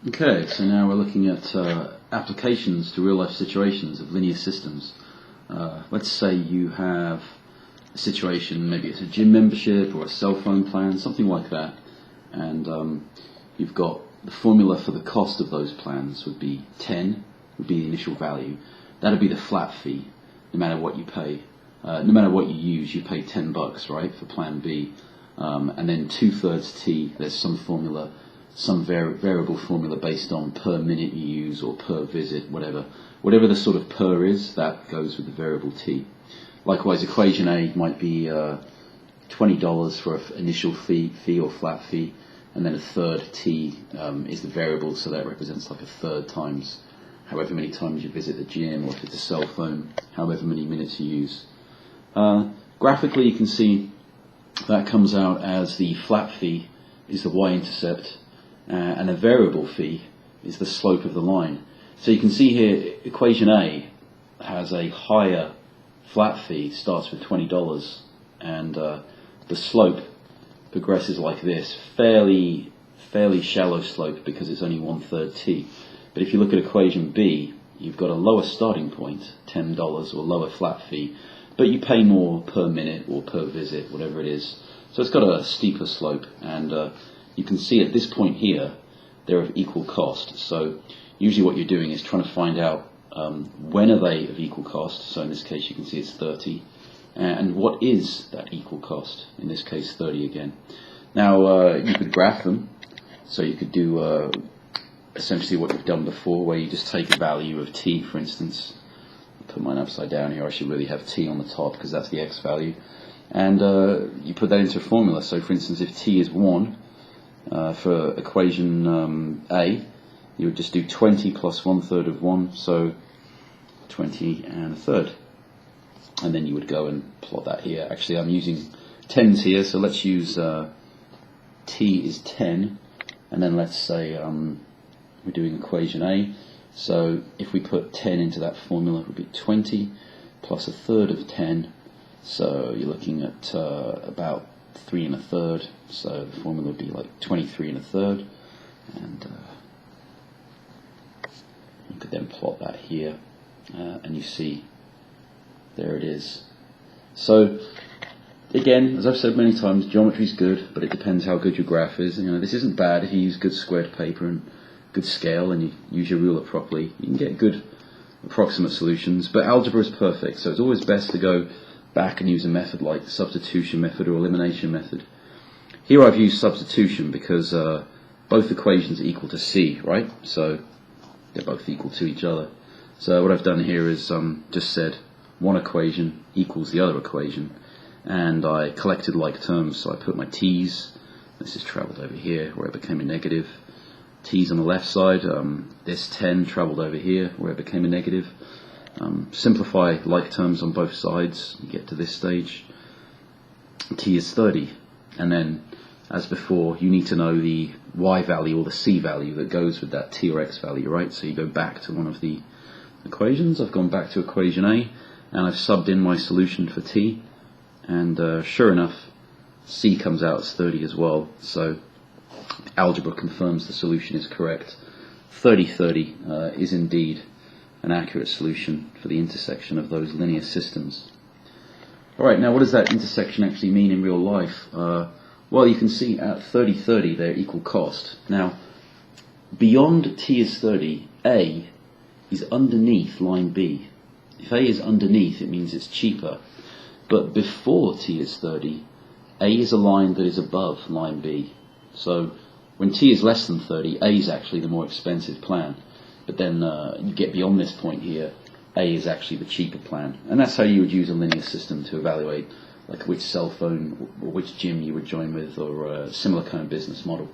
Okay, so now we're looking at applications to real-life situations of linear systems. Let's say you have a situation, maybe it's a gym membership or a cell phone plan, something like that, and you've got the formula for the cost of those plans would be 10, would be the initial value. That would be the flat fee, no matter what you pay. No matter what you use, you pay $10, right, for plan B. And then 2/3 T, there's some formula, some variable formula based on per minute you use or per visit, whatever. Whatever the sort of per is, that goes with the variable T. Likewise, equation A might be $20 for an initial fee or flat fee, and then a third T is the variable, so that represents like a third times however many times you visit the gym, or if it's a cell phone, however many minutes you use. Graphically, you can see that comes out as the flat fee is the y-intercept, and a variable fee is the slope of the line. So you can see here, equation A has a higher flat fee, starts with $20, and the slope progresses like this, fairly shallow slope because it's only 1/3 T. But if you look at equation B, you've got a lower starting point, $10 or lower flat fee, but you pay more per minute or per visit, whatever it is. So it's got a steeper slope, and you can see at this point here, they're of equal cost. So usually what you're doing is trying to find out when are they of equal cost. So in this case you can see it's 30. And what is that equal cost? In this case 30 again. Now you could graph them. So you could do essentially what you've done before, where you just take a value of T, for instance. I'll put mine upside down here. I should really have T on the top because that's the X value. And you put that into a formula. So for instance, if T is 1, for equation A, you would just do 20 plus 1/3 of 1, so 20 and a third. And then you would go and plot that here. Actually, I'm using 10s here, so let's use T is 10, and then let's say we're doing equation A. So if we put 10 into that formula, it would be 20 plus 1/3 of 10. So you're looking at about 3 1/3. So the formula would be like 23 1/3, and you could then plot that here, and you see there it is. So again, as I've said many times, geometry is good, but it depends how good your graph is. You know, this isn't bad if you use good squared paper and good scale and you use your ruler properly. You can get good approximate solutions, but algebra is perfect, so it's always best to go back and use a method like the substitution method or elimination method. Here I've used substitution because both equations are equal to C, right? So they're both equal to each other. So what I've done here is just said one equation equals the other equation, and I collected like terms. So I put my T's, this has travelled over here where it became a negative. T's on the left side, this 10 travelled over here where it became a negative. Simplify like terms on both sides, you get to this stage. T is 30, and then as before you need to know the Y value or the C value that goes with that T or X value, right? So you go back to one of the equations. I've gone back to equation A and I've subbed in my solution for T, and sure enough C comes out as 30 as well. So algebra confirms the solution is correct. 30/30 is indeed an accurate solution for the intersection of those linear systems. Alright, now what does that intersection actually mean in real life? Well, you can see at 30/30 they're equal cost. Now, beyond T is 30, A is underneath line B. If A is underneath, it means it's cheaper. But before T is 30, A is a line that is above line B. So when T is less than 30, A is actually the more expensive plan. But then you get beyond this point here, A is actually the cheaper plan. And that's how you would use a linear system to evaluate like which cell phone or which gym you would join with, or a similar kind of business model.